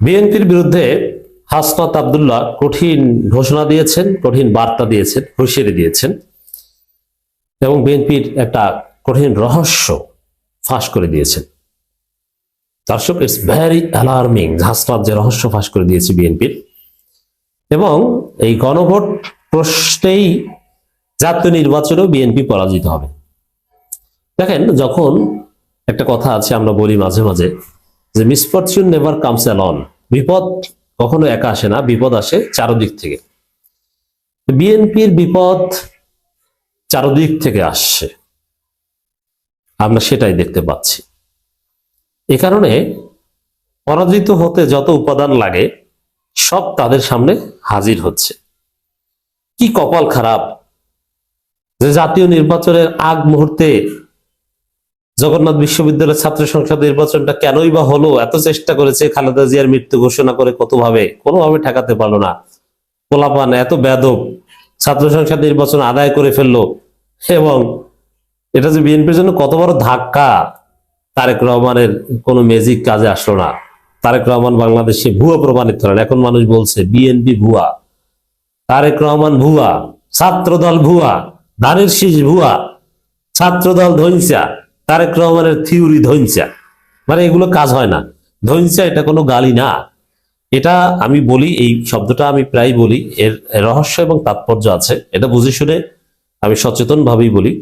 বিএনপির বিরুদ্ধে হাসনাত আব্দুল্লাহ কঠিন ঘোষণা দিয়েছেন, কঠিন বার্তা দিয়েছেন, হুঁশিয়ারি দিয়েছেন এবং বিএনপির একটা কঠিন রহস্য ফাঁস করে দিয়েছেন। দর্শক, ইটস ভেরি অ্যালার্মিং হাসনাত যে রহস্য ফাঁস করে দিয়েছে বিএনপির। এবং এই গণভোট প্রশ্নেই জাতীয় নির্বাচনেও বিএনপি পরাজিত হবে। দেখেন, যখন একটা কথা আছে আমরা বলি মাঝে মাঝে যে মিসফরচুন নেভার কামস অ্যালন, বিপদ কখনো একা আসে না, বিপদ আসে চারদিক থেকে। বিএনপির বিপদ চারদিক থেকে আসছে, আমরা সেটাই দেখতে পাচ্ছি। এ কারণে পরাজিত হতে যত উপাদান লাগে সব তাদের সামনে হাজির হচ্ছে। কি কপাল খারাপ যে জাতীয় নির্বাচনের আগ মুহূর্তে জগন্নাথ বিশ্ববিদ্যালয়ের ছাত্র সংসদ নির্বাচনটা কেনই বা হলো, এত চেষ্টা করেছে, খালেদা জিয়ার মৃত্যু ঘোষণা করে কোনোভাবে ঠেকাতে পারলো না। পোলাপান এত বেয়াদব, ছাত্র সংসদ নির্বাচন আদায় করে ফেললো। এবং এটা যে বিএনপির জন্য কত বড় ধাক্কা, তারেক রহমানের কোনো ম্যাজিক কাজে আসলো না। তারেক রহমান বাংলাদেশে ভুয়া প্রমাণিত হলেন। এখন মানুষ বলছে বিএনপি ভুয়া, তারেক রহমান ভুয়া, ছাত্রদল ভুয়া, ধানের শীষ ভুয়া, ছাত্রদল ধৈঞ্চা, তারেক রহমানের থিওরি ধৈঞ্চা। মানে এগুলো কাজ হয় না। ধৈঞ্চা এটা কোনো গালি না, এটা আমি বলি, এই শব্দটা আমি প্রায় বলি, এর রহস্য এবং তাৎপর্য আছে, এটা বুঝে শুনে আমি সচেতন ভাবেই বলি।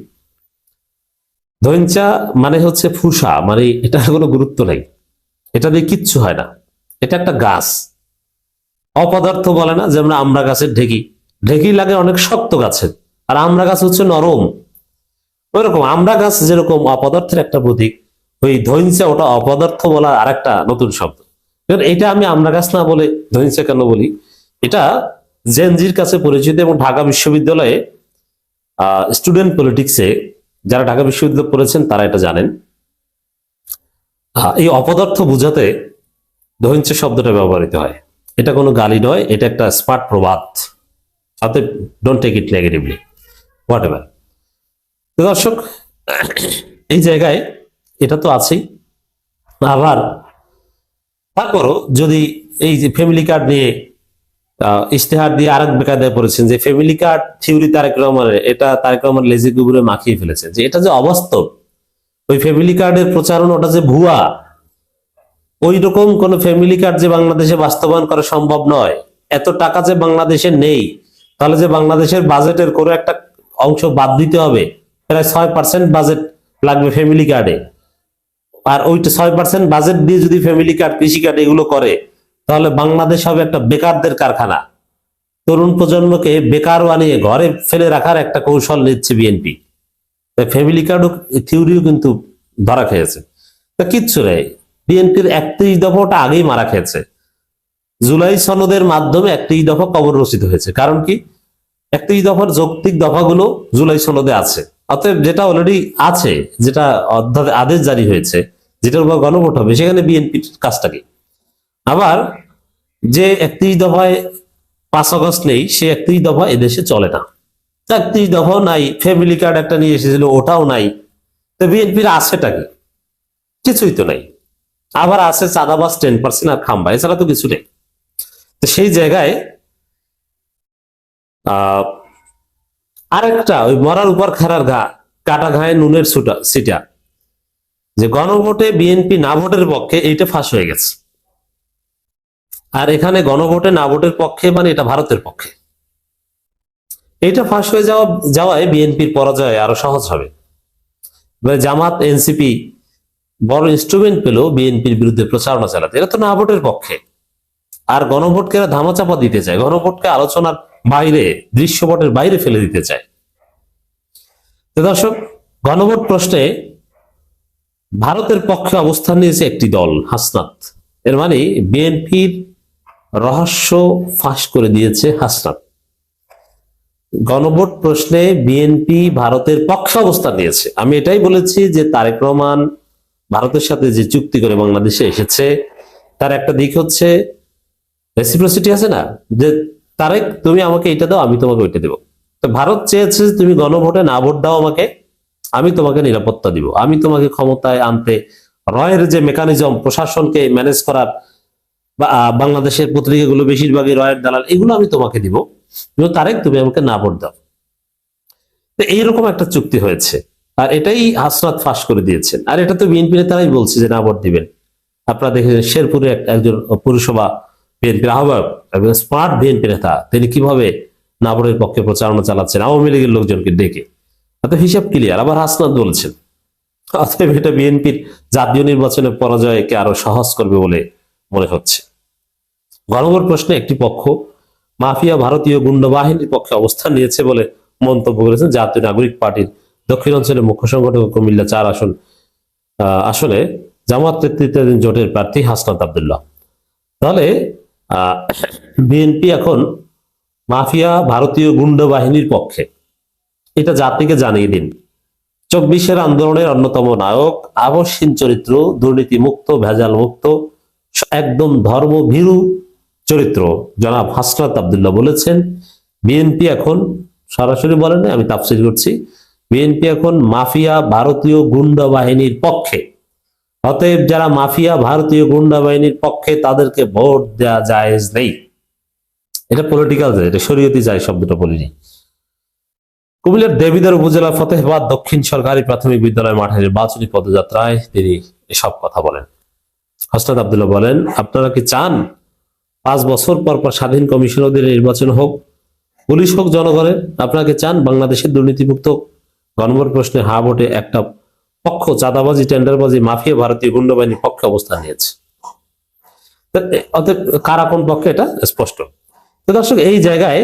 ধৈঞ্চা মানে হচ্ছে ফুসা, মানে এটা কোনো গুরুত্ব নেই, এটা দিয়ে কিচ্ছু হয় না, এটা একটা গাছ, অপদার্থ বলে না, যেমন আমড়া গাছের ঢেকি, ঢেকি লাগে অনেক শক্ত গাছের, আর আমড়া গাছ হচ্ছে নরম। ওইরকম আমড়া গাছ যেরকম অপদার্থের একটা প্রতীক, ওই ধৈঞ্চা ওটা অপদার্থ বলার আরেকটা নতুন শব্দ। এটা আমি আমড়া গাছ না বলে ধৈঞ্চা কেন বলি, এটা জেনজির কাছে পরিচিত। এবং ঢাকা বিশ্ববিদ্যালয়ে স্টুডেন্ট পলিটিক্সে যারা ঢাকা বিশ্ববিদ্যালয়ে পড়েছেন তারা এটা জানেন। এই অপদার্থ বোঝাতে ধৈঞ্চা শব্দটা ব্যবহৃত হয়। এটা কোনো গালি নয়, এটা একটা স্মার্ট প্রবাদ, সাথে don't take it negatively, whatever. দর্শক, এই জায়গায় এটা তো আছেই। আবার তারপরও যদি এই যে ফ্যামিলি কার্ড নিয়ে ইশতেহার দিয়ে আরেক বেকায়দায় পড়েছেন যে ফ্যামিলি কার্ড থিওরি তারেক রহমানের, এটা তারেক রহমান লেজি গুবরে মাখিয়ে ফেলেছে, যে এটা যে অবাস্তব, ওই ফ্যামিলি কার্ডের প্রচারণা ওটা যে ভুয়া, ওই রকম কোন ফ্যামিলি কার্ড যে বাংলাদেশে বাস্তবায়ন করা সম্ভব নয়। এত টাকা যে বাংলাদেশে নেই, তাহলে যে বাংলাদেশের বাজেটের কোনো একটা অংশ বাদ দিতে হবে, প্রায় 6% বাজেট লাগবে ফ্যামিলি কার্ডে। আর ওইটা 6% বাজেট দিয়ে যদি ফ্যামিলি কার্ড, কৃষি কার্ড এগুলো করে, তাহলে বাংলাদেশ হবে একটা বেকারদের কারখানা। তরুণ প্রজন্মকে বেকার বানিয়ে ঘরে ফেলে রাখার একটা কৌশল নিচ্ছে বিএনপি। ফ্যামিলি কার্ড থিওরিও কিন্তু ধরা খেয়েছে। তা কিচ্ছু নেই, বিএনপির 31 দফাটা আগেই মারা খেয়েছে। জুলাই সনদের মাধ্যমে 31 দফা কবর রচিত হয়েছে। কারণ কি, 31 দফার যৌক্তিক দফাগুলো জুলাই সনদে আছে। অতএব যেটা অলরেডি আছে, যেটা আদেশ জারি হয়েছে, যেটার উপর গণভোট হবে, সেখানে বিএনপির কাজটা কি? আবার যে 31 দফায় 5 আগস্ট নেই, সে 31 দফা এদেশে চলে না। 31 দফাও নাই, ফ্যামিলি কার্ড একটা নিয়ে এসেছিল ওটাও নাই। তো বিএনপির আছেটা কি? কিছুই তো নাই। আবার আছে চাঁদাবাজ 10% আর খাম্বা, এছাড়া তো কিছু নেই। তো সেই জায়গায় আরেকটা ওই মরার উপর খারার ঘা, কাটা ঘায়ে নুনের সিটা, যে গণভোটে বিএনপি না ভোটের পক্ষে, এইটা ফাঁস হয়ে গেছে। আর এখানে গণভোটে না ভোটের পক্ষে মানে এটা ভারতের পক্ষে। এটা ফাঁস হয়ে যাওয়ায় বিএনপির পরাজয় আরো সহজ হবে। জামাত এনসিপি বড় ইনস্ট্রুমেন্ট পেল বিএনপির বিরুদ্ধে প্রচারণা চালাতে। এরা তো না ভোটের পক্ষে, আর গণভোটকে এরা ধামাচাপা দিতে চায়, গণভোটকে আলোচনার বাইরে, দৃশ্যপটের বাইরে ফেলে দিতে চায়। তো দর্শক, গণভোট প্রশ্নে ভারতের পক্ষে অবস্থান নিয়েছে একটি দল, হাসনাত। এর মানে বিএনপির রহস্য ফাঁস করে দিয়েছে হাসনাত। গণভোট প্রশ্নে বিএনপি ভারতের পক্ষে অবস্থান নিয়েছে। আমি এটাই বলেছি যে তারেক রহমান ভারতের সাথে যে চুক্তি করে বাংলাদেশে এসেছে, তার একটা দিক হচ্ছে রেসিপ্রসিটি আছে না, যে তারেক তুমি আমাকে এটা দাও, আমি তোমাকে ওইটা দেবো। তো ভারত চেয়েছে তুমি গণভোটে না ভোট দাও আমাকে, আমি তোমাকে নিরাপত্তা দিব, আমি তোমাকে ক্ষমতায় আনতে, রয়ের যে মেকানিজম, প্রশাসনকে ম্যানেজ করার বা বাংলাদেশের পত্রিকাগুলো বেশিরভাগই রয়ের দালাল, এগুলো আমি তোমাকে দিব, কিন্তু তারেক তুমি আমাকে না ভোট দাও। তো এইরকম একটা চুক্তি হয়েছে, আর এটাই হাসনাত ফাঁস করে দিয়েছেন। আর এটা তো বিএনপি নেতারাই বলছে যে না ভোট দিবেন। আপনারা দেখেছেন শেরপুরে একজন পৌরসভা বিএনপির আহ্বায়ক, একজন স্মার্ট বিএনপি নেতা, তিনি কিভাবে না ভোটের পক্ষে প্রচারণা চালাচ্ছেন আওয়ামী লীগের লোকজনকে ডেকে। এত হিসাব ক্লিয়ার। আবার হাসনাত বলছেন, অতএব এটা বিএনপির জাতীয় নির্বাচনে পরাজয়কে আরো সহজ করবে বলে মনে হচ্ছে। গণভোট প্রশ্নে একটি পক্ষ মাফিয়া ভারতীয় গুন্ডা বাহিনীর পক্ষে অবস্থান নিয়েছে বলে মন্তব্য করেছেন জাতীয় নাগরিক পার্টির দক্ষিণ অঞ্চলের মুখ্য সংগঠক কুমিল্লা 4 আসনে জামাত নেতৃত্বাধীন জোটের প্রার্থী হাসনাত আব্দুল্লাহ। তাহলে বিএনপি এখন মাফিয়া ভারতীয় গুন্ডা বাহিনীর পক্ষে, এটা জাতিকে জানিয়ে দিন। 24-এর আন্দোলনের অন্যতম নায়ক, আবশ্যিক চরিত্র, দুর্নীতি মুক্ত, ভেজাল মুক্ত, একদম ধর্মভীরু চরিত্র জনাব হাসনাত আব্দুল্লাহ বলেছেন বিএনপি এখন, সরাসরি বলেন আমি তাফসীর করছি, বিএনপি এখন মাফিয়া ভারতীয় গুন্ডা বাহিনীর পক্ষে। অতএব যারা মাফিয়া ভারতীয় গুন্ডা বাহিনীর পক্ষে তাদেরকে ভোট দেওয়া জায়েজ নেই। এটা পলিটিক্যাল যায়, এটা শরীয়তি যায় শব্দটা বলিনি। কুমিল্লার দেবিদ্বার উপজেলা ফতেহাবাদ দক্ষিণ সরকারি প্রাথমিক বিদ্যালয় মাঠে নির্বাচনী পদযাত্রায় তিনি এসব কথা বলেন। হাসনাত আব্দুল্লাহ বলেন, আপনারা কি চান 5 বছর পর পর স্বাধীন কমিশন অধীনে নির্বাচন হোক, পুলিশ হোক জনগণের? আপনারা কি চান বাংলাদেশের দুর্নীতিমুক্ত? গণভোট প্রশ্নে হা ভোটে একটা পক্ষ চাঁদাবাজি, টেন্ডারবাজি, মাফিয়া ভারতীয় গুন্ডা বাহিনীর পক্ষে অবস্থান নিয়েছে। অতএব কারা কোন পক্ষে এটা স্পষ্ট। তো দর্শক, এই জায়গায়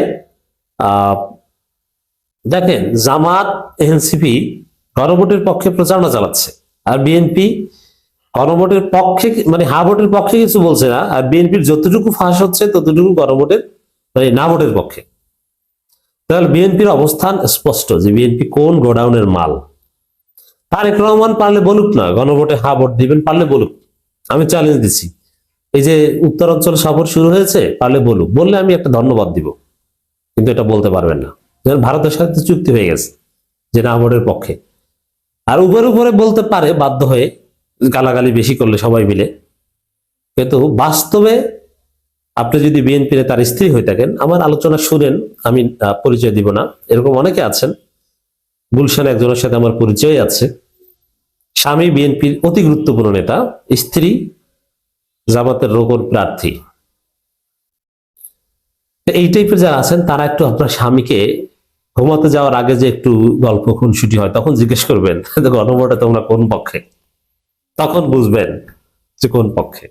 দেখেন জামাত এনসিপি গণভোটের পক্ষে প্রচারণা চালাচ্ছে, আর বিএনপি গণভোটের পক্ষে মানে হা ভোটের পক্ষে কিছু বলছে না, আর বিএনপির যতটুকু ফাঁস হচ্ছে ততটুকু গণভোটের মানে না ভোটের পক্ষে। তাহলে বিএনপির অবস্থান স্পষ্ট যে বিএনপি কোন গোডাউনের মাল। তারেক রহমান পারলে বলুক না গণভোটে হা ভোট দিবেন, পারলে বলুক, আমি চ্যালেঞ্জ দিচ্ছি। এই যে উত্তরাঞ্চল সফর শুরু হয়েছে, পারলে বলুক, বললে আমি একটা ধন্যবাদ দিব, কিন্তু এটা বলতে পারবেন না। ভারতের সাথে চুক্তি হয়ে গেছে যে না ভোটের পক্ষে, আর উপরে বলতে পারে বাধ্য হয়ে, গালাগালি বেশি করলে সবাই মিলে। কিন্তু বাস্তবে আপনি যদি বিএনপি তার স্ত্রী হয়ে থাকেন, আমার আলোচনা শুনেন, আমি পরিচয় দিব না, এরকম অনেকে আছেন। গুলশানে একজনের সাথে আমার পরিচয় আছে, স্বামী বিএনপির অতি গুরুত্বপূর্ণ নেতা, স্ত্রী জামাতের রোকন প্রার্থী। এই টাইপের যারা আছেন তারা একটু আপনার স্বামীকে ঘুমাতে যাওয়ার আগে যে একটু গল্প খুনসুটি হয়, তখন জিজ্ঞেস করবেন গণভোটে তোমরা কোন পক্ষে, তখন বুঝবেন যে কোন পক্ষে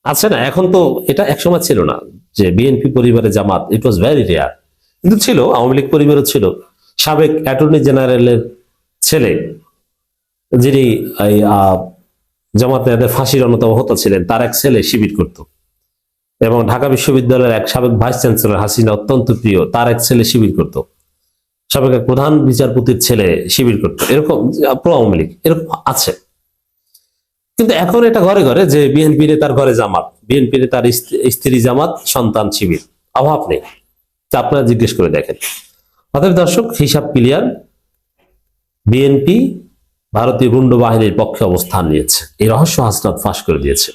আছে। না এখন তো এটা একসময় ছিল না যে বিএনপি পরিবারে জামাত, ইট ওয়াজ ভেরি রেয়ার, কিন্তু ছিল। আওয়ামী লীগ পরিবারও ছিল। সাবেক অ্যাটর্নি জেনারেলের ছেলে, যিনি জামাতে ফাঁসির অন্যতম হোতা ছিলেন, তার এক ছেলে শিবির করত, এবং ঢাকা বিশ্ববিদ্যালয়ের এক সাবেক ভাইস চ্যান্সেলর হাসিনা অত্যন্ত প্রিয়, তার এক ছেলে শিবির করত, সাবেক এক প্রধান বিচারপতির ছেলে শিবির করত, এরকম প্রো আওয়ামী লীগ এরকম আছে। কিন্তু এখন এটা ঘরে ঘরে যে বিএনপি নেতার ঘরে জামাত, বিএনপি নেতার স্ত্রী জামাত, সন্তান শিবির, অভাব নেই। আপনারা জিজ্ঞেস করে দেখেন। অতএব দর্শক, হিসাব ক্লিয়ার, বিএনপি ভারতীয় গুন্ডা বাহিনীর পক্ষে অবস্থান নিয়েছে। এই রহস্য হাসনাত ফাঁস করে দিয়েছে।